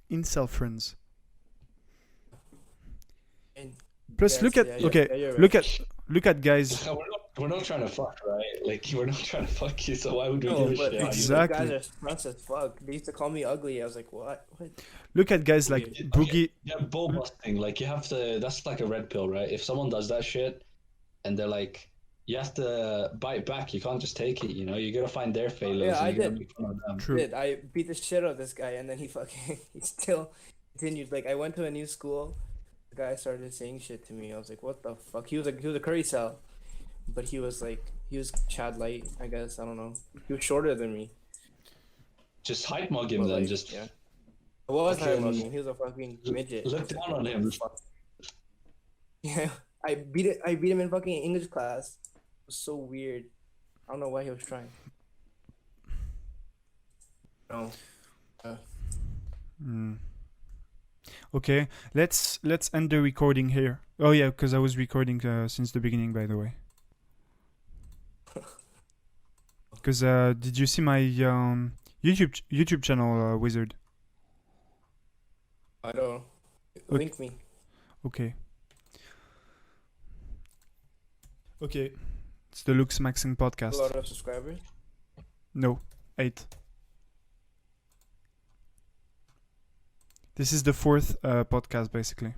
incel friends. And Plus, yes, look at yeah, you're- okay, yeah, you're look at guys. we're not trying to fuck, right? Like, we're not trying to fuck you, so why would we No, give a but shit? Exactly. Guys are smart as fuck. They used to call me ugly. I was like, what? Look at guys like Okay, Boogie. Yeah, bull busting. Like, you have to. That's like a red pill, right? If someone does that shit, and they're like, you have to bite back. You can't just take it. You gotta find their failures. Yeah, and I you gotta did. make fun of them. True. I beat the shit out of this guy, and then he still continued. Like I went to a new school. The guy started saying shit to me. I was like, what the fuck? He was a Currycel, but he was Chad Light, I guess. I don't know. He was shorter than me. Just hype mug him, But, then. like, Just yeah. What was I fucking- mugging? He was a fucking midget. look down on him. Yeah, I beat him in fucking English class. It was so weird. I don't know why he was trying. No. Hmm. Okay, let's end the recording here. Oh yeah, because I was recording since the beginning, by the way. Because did you see my YouTube channel, Wizard? I don't know. Link me. Okay. Okay. It's the Looksmaxing A podcast. lot of subscribers. No, 8. This is the 4th podcast, basically.